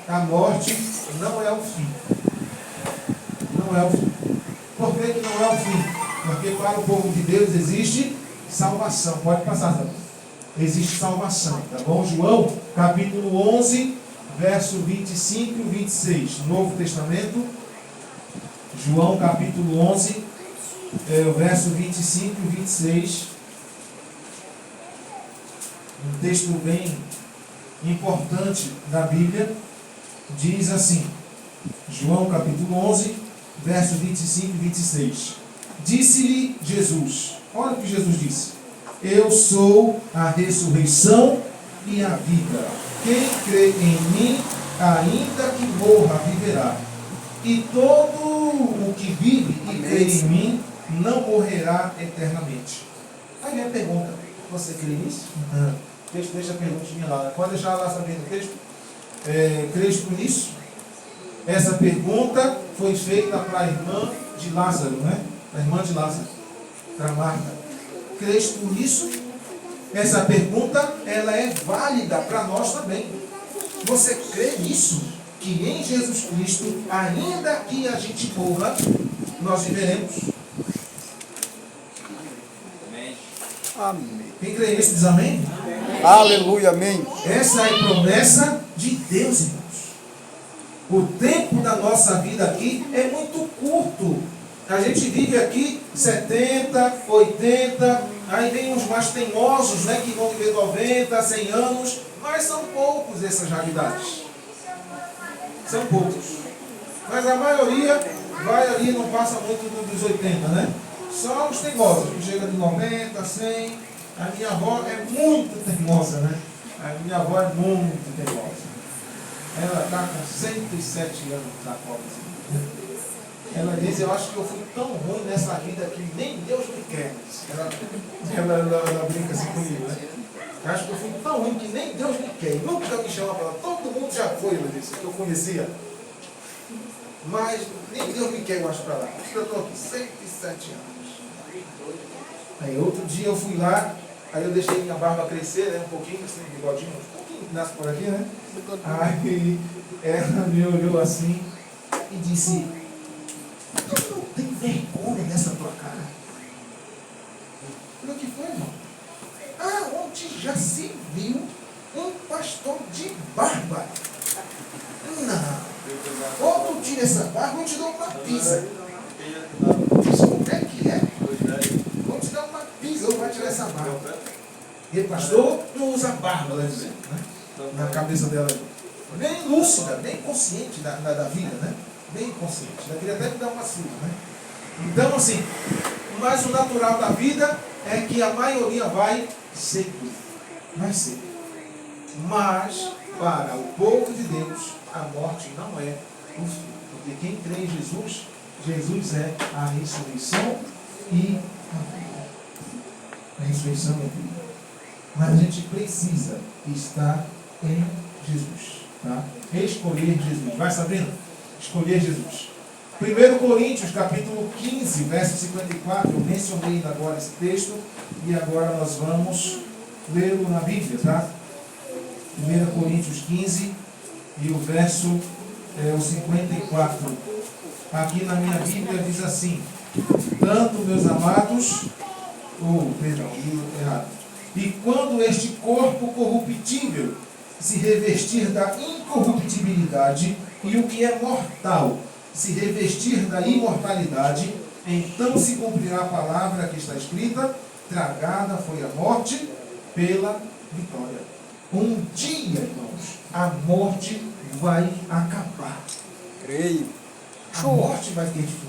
a morte não é o fim. Não é o fim. Por que não é o fim? Porque para o povo de Deus existe salvação. Pode passar, tá? Existe salvação, tá bom? João, capítulo 11, verso 25 e 26. Novo Testamento. João, capítulo 11, verso 25 e 26. um texto bem importante da Bíblia, diz assim, João capítulo 11, versos 25 e 26. Disse-lhe Jesus, olha o que Jesus disse: eu sou a ressurreição e a vida. Quem crê em mim, ainda que morra, viverá. E todo o que vive e crê em mim, não morrerá eternamente. Aí vem a pergunta, você crê nisso? Deixa a perguntinha lá. Pode deixar lá sabendo o texto? Crês nisso? Essa pergunta foi feita para a irmã de Lázaro, né? A irmã de Lázaro, para Marta. Crês tu nisso? Essa pergunta, ela é válida para nós também. Você crê nisso? Que em Jesus Cristo, ainda que a gente morra, nós viveremos? Amém. Quem crê nisso diz amém? Aleluia, amém. Essa é a promessa de Deus, irmãos. O tempo da nossa vida aqui é muito curto. A gente vive aqui 70, 80, aí vem os mais teimosos, né, que vão viver 90, 100 anos, mas são poucos essas realidades. São poucos. Mas a maioria vai ali, não passa muito dos 80, né? Só os teimosos, que chegam de 90, 100. A minha avó é muito teimosa, né? A minha avó é muito teimosa. Ela está com 107 anos na pobrezinha. Ela diz, eu acho que eu fui tão ruim nessa vida que nem Deus me quer. Ela brinca assim comigo, né? Eu acho que eu fui tão ruim que nem Deus me quer. Nunca me chama para lá. Todo mundo já foi, ela disse, que eu conhecia. Mas nem Deus me quer, eu acho, para lá. Eu estou aqui 107 anos. Aí outro dia eu fui lá, aí eu deixei minha barba crescer, né, um pouquinho, assim, bigodinho, um pouquinho que nasce por aqui, né? Aí ela me olhou assim e disse, tu não tem vergonha nessa tua cara? O que foi, irmão? Onde já se viu um pastor de barba? Não. Ou tu tira essa barba ou te dou uma pizza. Isso como é que é? Vou te dar uma pizza ou vai tirar essa barba. E o pastor não usa barba, né? Na cabeça dela. Bem lúcida, bem consciente da vida, né? Bem consciente. Eu queria até me dar uma surra, né? Então, assim, mas o natural da vida é que a maioria vai seco. Vai seco. Mas, para o povo de Deus, a morte não é o fim. Porque quem crê em Jesus, Jesus é a ressurreição e a vida. A ressurreição e a vida. Mas a gente precisa estar em Jesus. Tá? Escolher Jesus. Vai, Sabrina? Escolher Jesus. 1 Coríntios, capítulo 15, verso 54. Eu mencionei agora esse texto e agora nós vamos lê-lo na Bíblia, tá? 1 Coríntios 15 e o verso o 54. Aqui na minha Bíblia diz assim: tanto, meus amados, errado. E quando este corpo corruptível se revestir da incorruptibilidade e o que é mortal se revestir da imortalidade, então se cumprirá a palavra que está escrita: tragada foi a morte pela vitória. Um dia, irmãos, a morte vai acabar. Creio. A morte vai ter fim.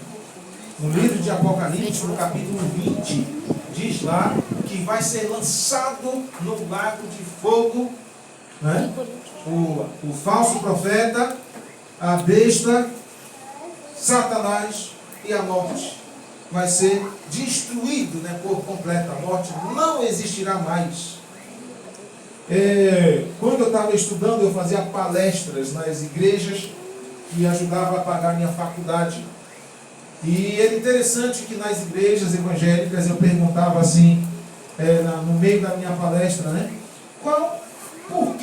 No livro de Apocalipse, no capítulo 20, diz lá que vai ser lançado no lago de fogo, né? O falso profeta, a besta, Satanás e a morte. Vai ser destruído, né, por completo. A morte não existirá mais. Quando eu estava estudando, eu fazia palestras nas igrejas e ajudava a pagar minha faculdade. E era interessante que nas igrejas evangélicas eu perguntava assim, no meio da minha palestra, né? Por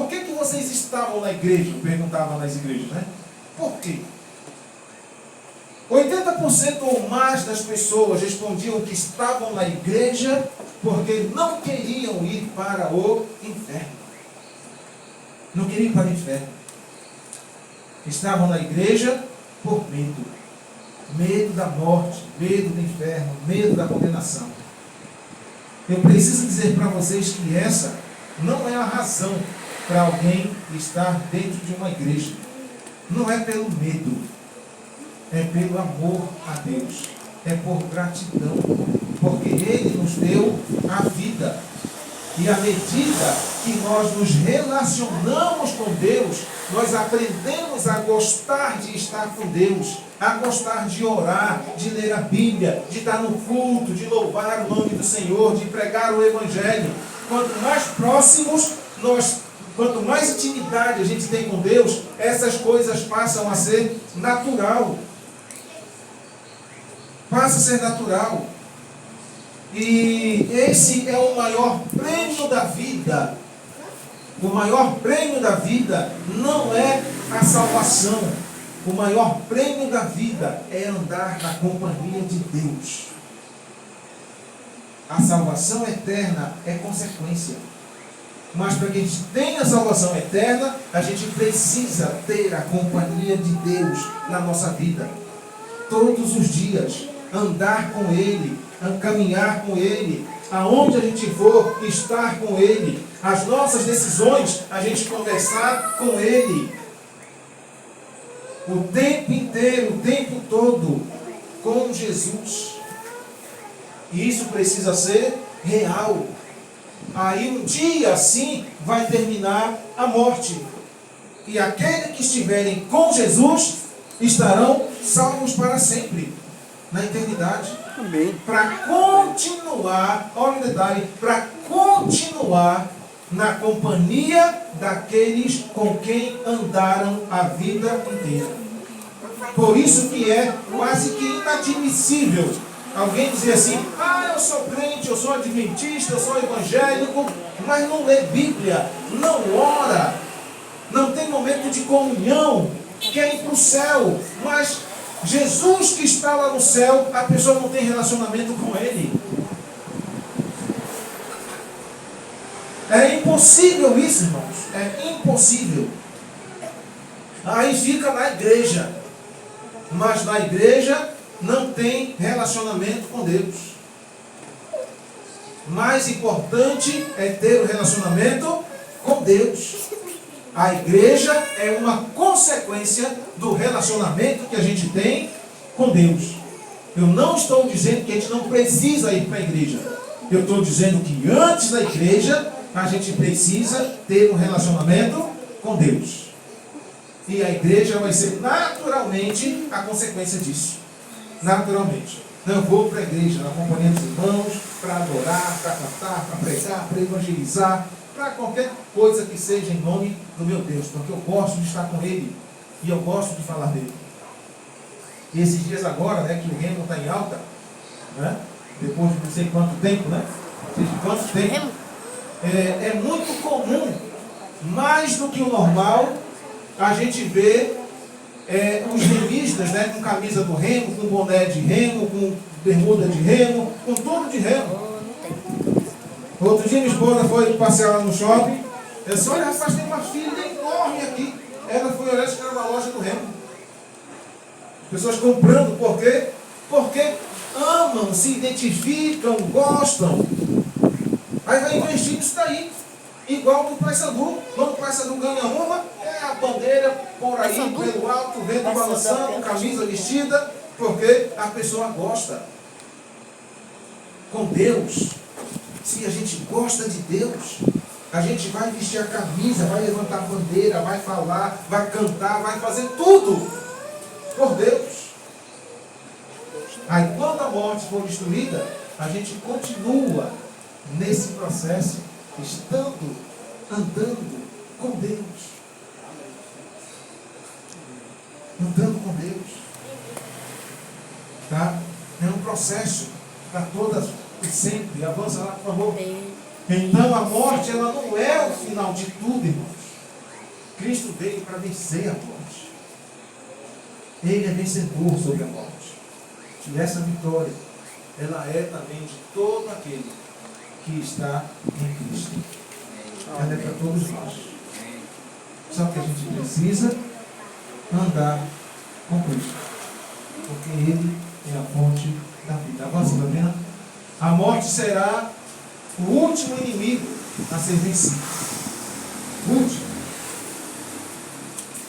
que vocês estavam na igreja? Eu perguntava nas igrejas, né? Por quê? 80% ou mais das pessoas respondiam que estavam na igreja porque não queriam ir para o inferno. Não queriam ir para o inferno. Estavam na igreja por medo. Medo da morte, medo do inferno, medo da condenação. Eu preciso dizer para vocês que essa não é a razão para alguém estar dentro de uma igreja. Não é pelo medo, é pelo amor a Deus, é por gratidão, porque Ele nos deu a vida. E à medida que nós nos relacionamos com Deus, nós aprendemos a gostar de estar com Deus, a gostar de orar, de ler a Bíblia, de estar no culto, de louvar o nome do Senhor, de pregar o Evangelho. Quanto mais próximos quanto mais intimidade a gente tem com Deus, essas coisas passam a ser natural. Passa a ser natural. E esse é o maior prêmio da vida. O maior prêmio da vida não é a salvação. O maior prêmio da vida é andar na companhia de Deus. A salvação eterna é consequência. Mas para que a gente tenha a salvação eterna, a gente precisa ter a companhia de Deus na nossa vida. Todos os dias, andar com Ele, caminhar com Ele, aonde a gente for, estar com Ele, as nossas decisões, a gente conversar com Ele, o tempo inteiro, o tempo todo, com Jesus. E isso precisa ser real. Aí um dia assim vai terminar a morte. E aqueles que estiverem com Jesus estarão salvos para sempre, na eternidade. Amém. Para continuar, olha o detalhe, para continuar na companhia daqueles com quem andaram a vida inteira. Por isso que é quase que inadmissível alguém dizer assim: ah, eu sou crente, eu sou adventista, eu sou evangélico, mas não lê Bíblia, não ora, não tem momento de comunhão, quer ir para o céu, mas Jesus que está lá no céu, a pessoa não tem relacionamento com Ele. É impossível isso, irmãos. É impossível. Aí fica na igreja. Mas na igreja não tem relacionamento com Deus. Mais importante é ter o relacionamento com Deus. A igreja é uma consequência do relacionamento que a gente tem com Deus. Eu não estou dizendo que a gente não precisa ir para a igreja. Eu estou dizendo que antes da igreja a gente precisa ter um relacionamento com Deus. E a igreja vai ser naturalmente a consequência disso. Naturalmente. Eu vou para a igreja, na companhia dos irmãos, para adorar, para cantar, para pregar, para evangelizar, para qualquer coisa que seja em nome do meu Deus, porque eu gosto de estar com Ele e eu gosto de falar dele. E esses dias agora, né, que o remo está em alta, né, depois de não sei quanto tempo, né? Não sei de quanto tempo. É muito comum, mais do que o normal, a gente vê os remistas, né, com camisa do Remo, com boné de Remo, com bermuda de Remo, com tudo de Remo. Outro dia minha esposa foi passear lá no shopping. Eu disse: olha, rapaz, tem uma filha enorme aqui. Ela foi olhar, acho que era na loja do Remo. Pessoas comprando, por quê? Porque amam, se identificam, gostam. Aí vai investir nisso daí. Igual do Paysandu. Quando o Paysandu ganha uma, é a bandeira por aí, pelo alto, vento balançando, camisa vestida, porque a pessoa gosta. Com Deus, se a gente gosta de Deus, a gente vai vestir a camisa, vai levantar a bandeira, vai falar, vai cantar, vai fazer tudo por Deus. Aí quando a morte for destruída, a gente continua nesse processo, andando com Deus. Andando com Deus. Tá? É um processo para todas e sempre. Avança lá, por favor. Então a morte, ela não é o final de tudo, irmãos. Cristo veio para vencer a morte. Ele é vencedor sobre a morte. E essa vitória, ela é também de todo aquele que está em Cristo. Ela é para todos nós. Só que a gente precisa andar com Cristo, porque Ele é a fonte da vida. Avança, tá vendo? A morte será o último inimigo a ser vencido. O último.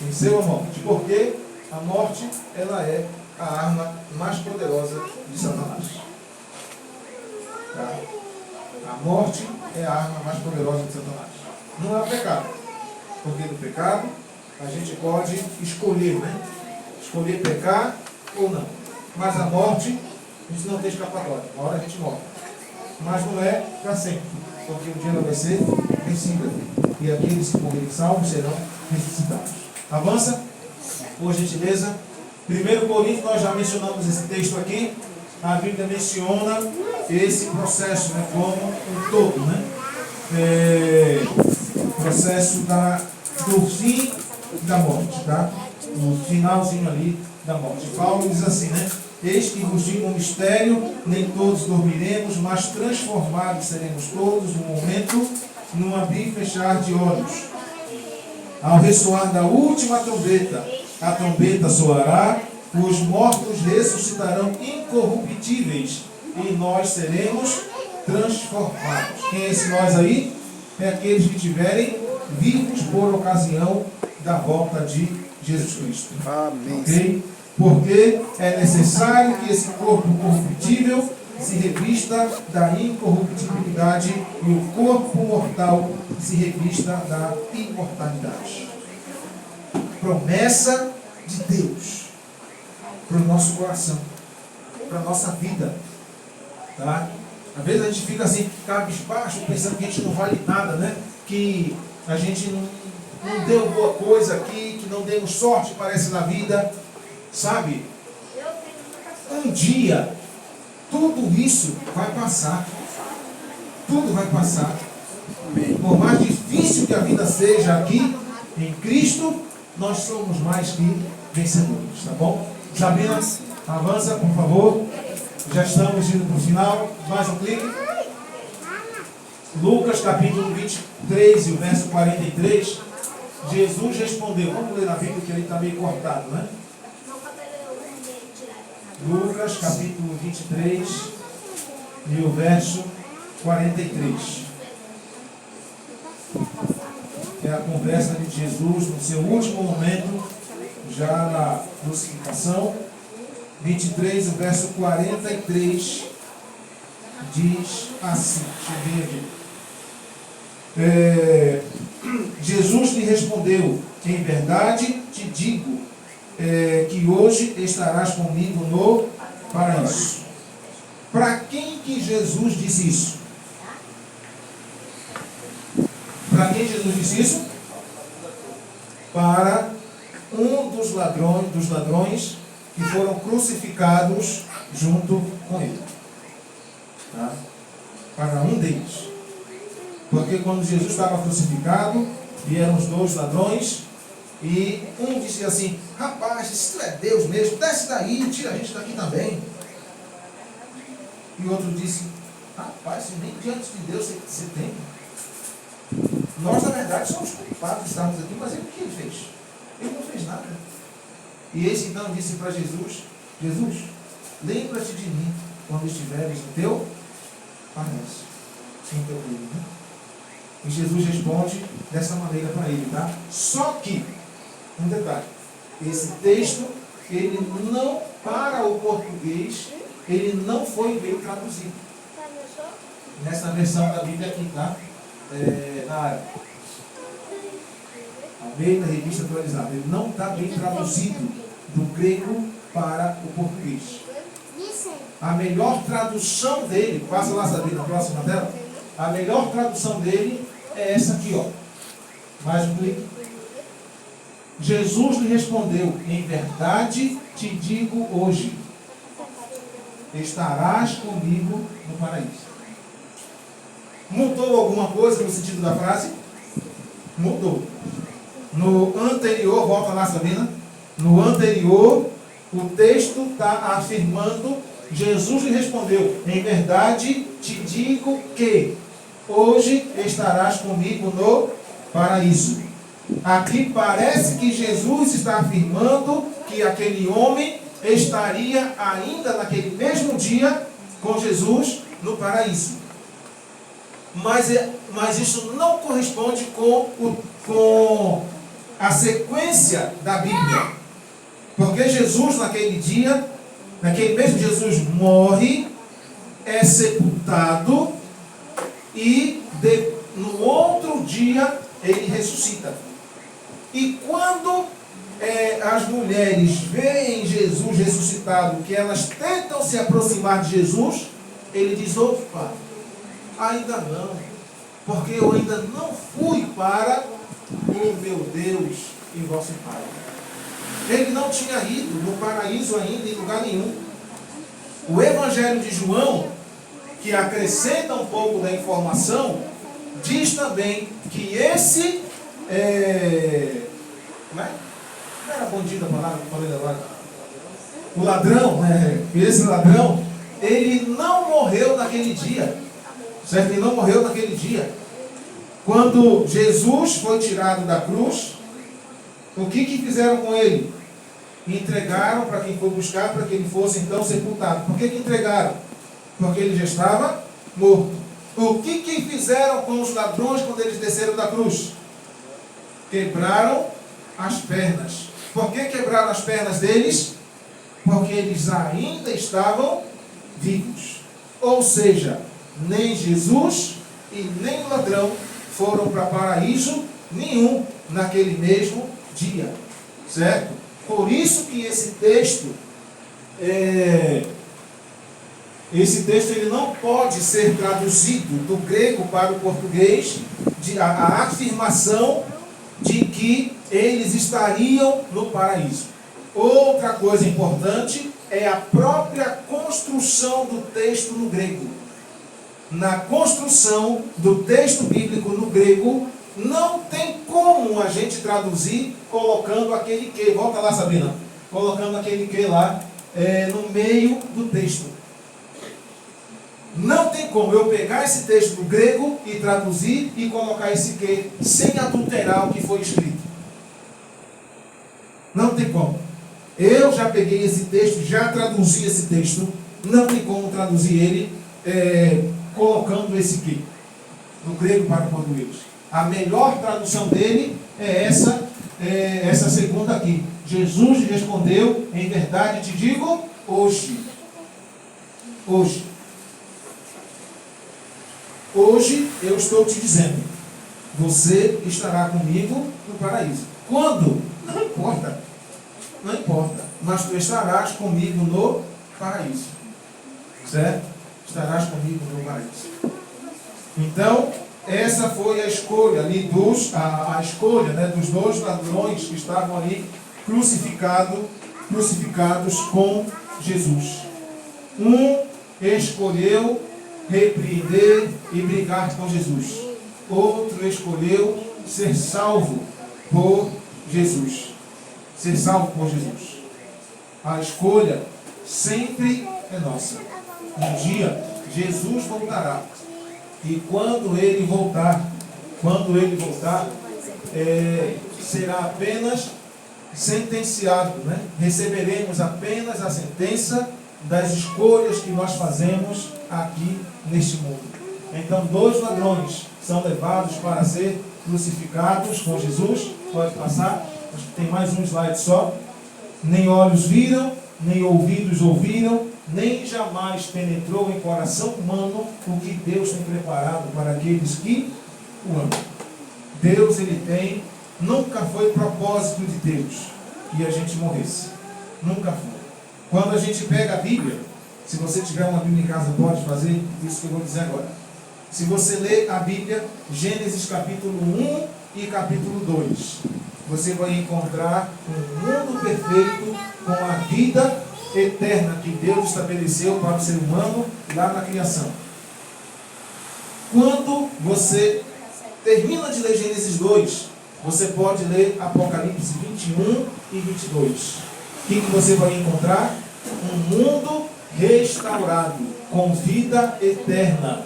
Venceu a morte. Porque a morte, ela é a arma mais poderosa de Satanás. Tá? A morte é a arma mais poderosa de Satanás. Não é o pecado. Porque do pecado a gente pode escolher, né? Escolher pecar ou não. Mas a morte, a gente não tem escapatória. Uma hora a gente morre. Mas não é para sempre. Porque um dia ela vai ser vencida. E aqueles que morrerem salvos serão ressuscitados. Avança, por gentileza. 1 Coríntios, nós já mencionamos esse texto aqui. A Bíblia menciona esse processo, né, como um todo, né? Processo do fim da morte, tá? O finalzinho ali da morte. Paulo diz assim, né? Eis que vos digo um mistério, nem todos dormiremos, mas transformados seremos todos no momento, num abrir e fechar de olhos. Ao ressoar da última trombeta, a trombeta soará, os mortos ressuscitarão incorruptíveis e nós seremos transformados. Quem é esse nós aí? É aqueles que estiverem vivos por ocasião da volta de Jesus Cristo. Amém. Okay? Porque é necessário que esse corpo corruptível se revista da incorruptibilidade e o corpo mortal se revista da imortalidade. Promessa de Deus para o nosso coração, para a nossa vida. Tá? Às vezes a gente fica assim, cabisbaixo, pensando que a gente não vale nada, né? Que a gente não deu boa coisa aqui, que não demos sorte, parece, na vida. Sabe? Um dia, tudo isso vai passar. Tudo vai passar. Por mais difícil que a vida seja aqui, em Cristo, nós somos mais que vencedores, tá bom? Sabrina, avança, por favor. Já estamos indo para o final. Mais um clique. Lucas, capítulo 23, e o verso 43. Jesus respondeu. Vamos ler na Bíblia, que ele está meio cortado, né? Lucas, capítulo 23, e o verso 43. É a conversa de Jesus no seu último momento, já na crucificação. 23, o verso 43, diz assim. Deixa eu ver aqui. Jesus lhe respondeu: em verdade te digo que hoje estarás comigo no paraíso. Para quem que Jesus disse isso? Para quem Jesus disse isso? Para um dos ladrões que foram crucificados junto com ele. Tá? Para um deles. Porque quando Jesus estava crucificado, vieram os dois ladrões, e um disse assim: rapaz, se tu é Deus mesmo, desce daí, tira a gente daqui também. E o outro disse: rapaz, se nem diante de Deus você tem. Nós, na verdade, somos culpados de estarmos aqui, mas ele, o que ele fez? Ele não fez nada. E esse então disse para Jesus: Jesus, lembra-te de mim quando estiveres no teu paraíso, em teu reino. E Jesus responde dessa maneira para ele, tá? Só que, um detalhe, esse texto, ele não, para o português, ele não foi bem traduzido. Nessa versão da Bíblia aqui, tá? Na área. Almeida, revista atualizada. Ele não está bem traduzido do grego para o português. A melhor tradução dele, passa lá, Sabrina, na próxima tela. A melhor tradução dele é essa aqui, ó. Mais um clique. Jesus lhe respondeu: em verdade te digo hoje, estarás comigo no paraíso. Mudou alguma coisa no sentido da frase? Mudou. No anterior, volta lá, Sabina. No anterior, o texto está afirmando, Jesus lhe respondeu: em verdade te digo que hoje estarás comigo no paraíso. Aqui parece que Jesus está afirmando que aquele homem estaria ainda naquele mesmo dia com Jesus no paraíso. mas isso não corresponde com a sequência da Bíblia. Porque Jesus, naquele dia, naquele mesmo Jesus morre, é sepultado e no outro dia ele ressuscita. E quando as mulheres veem Jesus ressuscitado, que elas tentam se aproximar de Jesus, ele diz: opa, ainda não, porque eu ainda não fui para o meu Deus e vosso Pai. Ele não tinha ido no paraíso ainda, em lugar nenhum. O Evangelho de João, que acrescenta um pouco da informação, diz também que esse como é? Não era bandido a palavra que eu falei agora? O ladrão, esse ladrão, ele não morreu naquele dia. Certo? Ele não morreu naquele dia. Quando Jesus foi tirado da cruz, o que fizeram com ele? Entregaram para quem foi buscar, para que ele fosse então sepultado. Por que entregaram? Porque ele já estava morto. O que fizeram com os ladrões quando eles desceram da cruz? Quebraram as pernas. Por que quebraram as pernas deles? Porque eles ainda estavam vivos. Ou seja, nem Jesus e nem o ladrão foram para paraíso nenhum naquele mesmo dia. Certo? Por isso que esse texto ele não pode ser traduzido do grego para o português, a afirmação de que eles estariam no paraíso. Outra coisa importante é a própria construção do texto no grego. Na construção do texto bíblico no grego, não tem como a gente traduzir colocando aquele que, volta lá, Sabina, colocando aquele que lá no meio do texto. Não tem como eu pegar esse texto do grego e traduzir e colocar esse que sem adulterar o que foi escrito. Não tem como. Eu já peguei esse texto, já traduzi esse texto, não tem como traduzir ele colocando esse que do grego para o português. A melhor tradução dele é essa segunda aqui. Jesus respondeu: em verdade te digo, hoje. Hoje eu estou te dizendo, você estará comigo no paraíso. Quando? Não importa. Não importa. Mas tu estarás comigo no paraíso. Certo? Estarás comigo no paraíso. Então, essa foi a escolha ali a escolha, né, dos dois ladrões que estavam ali crucificados com Jesus. Um escolheu repreender e brigar com Jesus. Outro escolheu ser salvo por Jesus. Ser salvo por Jesus. A escolha sempre é nossa. Um dia Jesus voltará. E quando ele voltar, será apenas sentenciado, né? Receberemos apenas a sentença das escolhas que nós fazemos aqui neste mundo. Então, dois ladrões são levados para ser crucificados com Jesus. Pode passar, acho que tem mais um slide só. Nem olhos viram, nem ouvidos ouviram, nem jamais penetrou em coração humano o que Deus tem preparado para aqueles que o amam. Deus, nunca foi propósito de Deus que a gente morresse. Nunca foi. Quando a gente pega a Bíblia, se você tiver uma Bíblia em casa, pode fazer isso que eu vou dizer agora. Se você ler a Bíblia, Gênesis capítulo 1 e capítulo 2, você vai encontrar um mundo perfeito com a vida eterna que Deus estabeleceu para o ser humano lá na criação. Quando você termina de ler Gênesis 2, você pode ler Apocalipse 21 e 22. O que você vai encontrar? Um mundo restaurado, com vida eterna,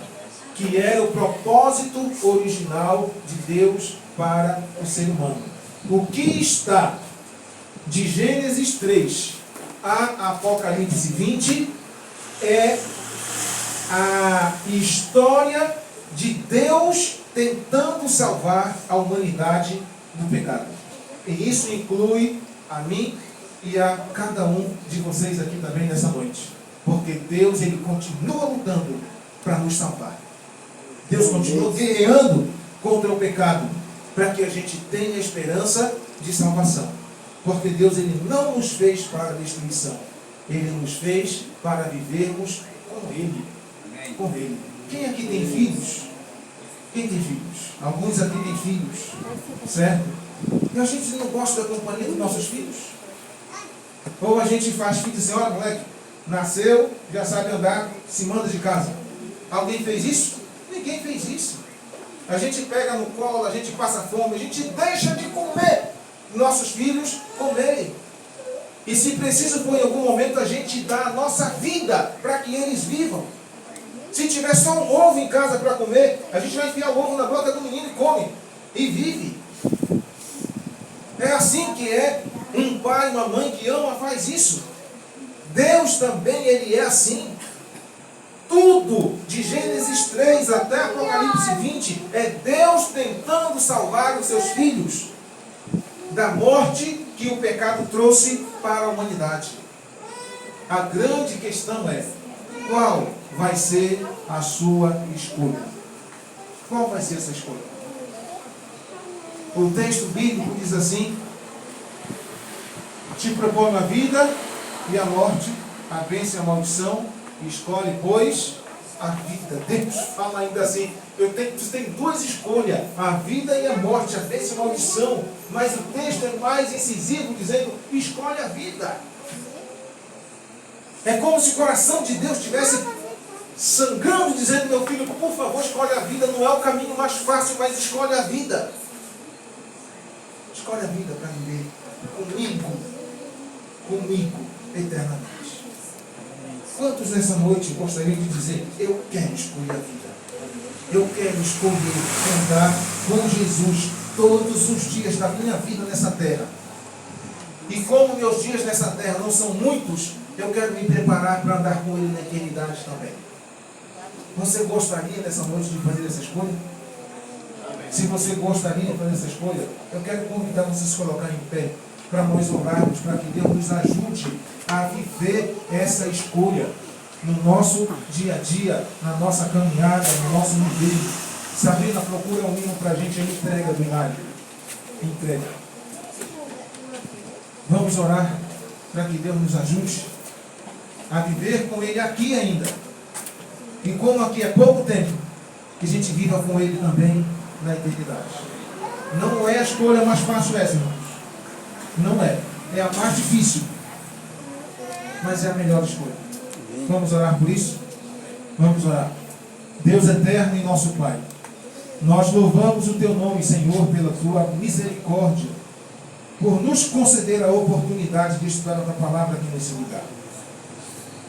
que era o propósito original de Deus para o ser humano. O que está de Gênesis 3 a Apocalipse 20 é a história de Deus tentando salvar a humanidade do pecado. E isso inclui a mim e a cada um de vocês aqui também nessa noite. Porque Deus, Ele continua lutando para nos salvar. Deus continua guerreando contra o pecado, para que a gente tenha esperança de salvação. Porque Deus, Ele não nos fez para destruição. Ele nos fez para vivermos com Ele. Com Ele. Quem aqui tem filhos? Quem tem filhos? Alguns aqui têm filhos. Certo? E a gente não gosta da companhia dos nossos filhos? Ou a gente faz filho assim, olha moleque, nasceu, já sabe andar, se manda de casa. Alguém fez isso? Ninguém fez isso. A gente pega no colo, a gente passa fome, a gente deixa de comer. Nossos filhos comerem. E se preciso for em algum momento, a gente dá a nossa vida para que eles vivam. Se tiver só um ovo em casa para comer, a gente vai enfiar o ovo na boca do menino e come. E vive. É assim que é um pai, uma mãe que ama, faz isso. Deus também, Ele é assim. Tudo, de Gênesis 3 até Apocalipse 20, é Deus tentando salvar os seus filhos da morte que o pecado trouxe para a humanidade. A grande questão é, qual vai ser a sua escolha? Qual vai ser essa escolha? O texto bíblico diz assim: te propõe a vida e a morte, a bênção e a maldição, escolhe, pois, a vida. Deus fala ainda assim, você tem duas escolhas, a vida e a morte, a bênção e a maldição. Mas o texto é mais incisivo, dizendo, escolhe a vida. É como se o coração de Deus estivesse sangrando, dizendo, meu filho, por favor, escolhe a vida. Não é o caminho mais fácil, mas escolhe a vida. Escolhe a vida para viver comigo, eternamente. Quantos nessa noite gostariam de dizer, eu quero escolher a vida? Eu quero escolher andar com Jesus todos os dias da minha vida nessa terra. E como meus dias nessa terra não são muitos, eu quero me preparar para andar com Ele na eternidade também. Você gostaria nessa noite de fazer essa escolha? Se você gostaria de fazer essa escolha, eu quero convidar você a se colocar em pé para nós orarmos, para que Deus nos ajude a viver essa escolha no nosso dia a dia, na nossa caminhada, no nosso viver. Sabrina, procura um hino para a gente, aí entrega do Hilário. Entrega. Vamos orar para que Deus nos ajude a viver com Ele aqui ainda. E como aqui é pouco tempo, que a gente viva com Ele também na eternidade. Não é a escolha mais fácil essa, irmãos. Não é. É a mais difícil. Mas é a melhor escolha. Vamos orar por isso? Vamos orar. Deus eterno e nosso Pai, nós louvamos o Teu nome, Senhor, pela Tua misericórdia, por nos conceder a oportunidade de estudar a Tua palavra aqui nesse lugar.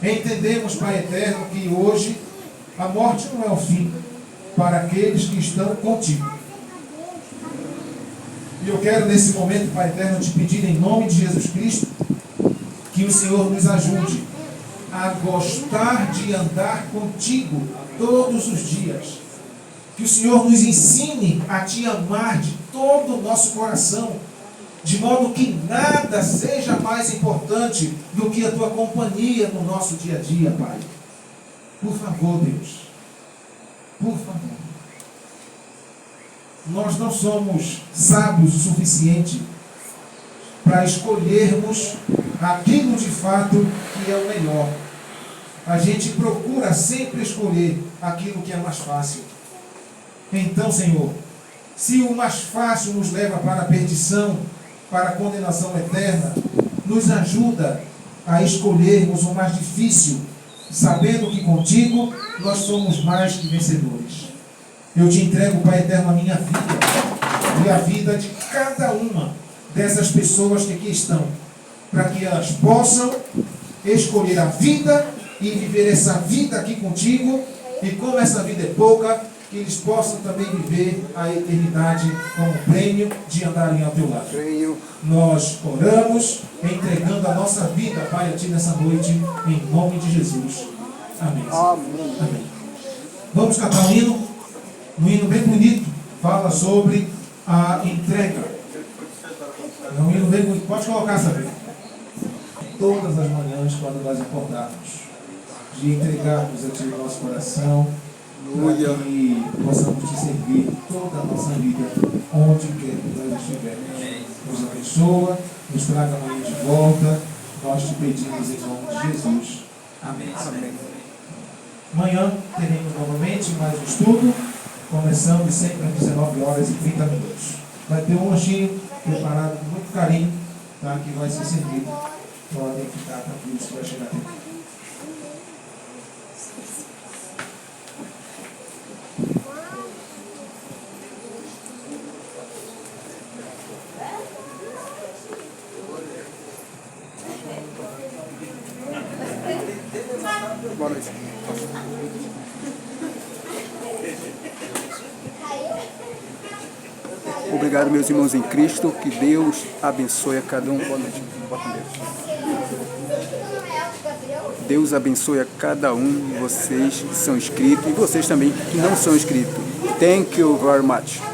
Entendemos, Pai eterno, que hoje a morte não é o fim para aqueles que estão contigo. E eu quero nesse momento, Pai eterno, te pedir em nome de Jesus Cristo, que o Senhor nos ajude a gostar de andar contigo todos os dias. Que o Senhor nos ensine a te amar de todo o nosso coração, de modo que nada seja mais importante do que a tua companhia no nosso dia a dia, Pai. Por favor, Deus. Por favor. Nós não somos sábios o suficiente para escolhermos aquilo de fato que é o melhor. A gente procura sempre escolher aquilo que é mais fácil. Então, Senhor, se o mais fácil nos leva para a perdição, para a condenação eterna, nos ajuda a escolhermos o mais difícil, sabendo que contigo nós somos mais que vencedores. Eu te entrego, Pai eterno, a minha vida e a vida de cada uma dessas pessoas que aqui estão, para que elas possam escolher a vida e viver essa vida aqui contigo, e como essa vida é pouca, que eles possam também viver a eternidade como prêmio de andarem ao teu lado. Nós oramos, entregando a nossa vida, Pai, a ti nessa noite, em nome de Jesus. Amém. Amém. Amém. Vamos cantar um hino? Um hino bem bonito, fala sobre a entrega. É um hino bem bonito. Pode colocar, saber. Todas as manhãs, quando nós acordarmos, de entregarmos a Ti o nosso coração, para que possamos Te servir toda a nossa vida, onde quer que nós estivermos. Nos abençoa, nos traga amanhã de volta. Nós Te pedimos em nome de Jesus. Amém. Amém. Amanhã teremos novamente mais um estudo, começando sempre às 19 horas e 30 minutos. Vai ter um lanchinho preparado com muito carinho, tá? Que vai ser servido. Podem ficar tranquilos que vai chegar tempo. Boa noite. Obrigado, meus irmãos em Cristo. Que Deus abençoe a cada um. Boa noite. Boa noite. Deus abençoe a cada um de vocês que são inscritos e vocês também que não são inscritos. Thank you very much.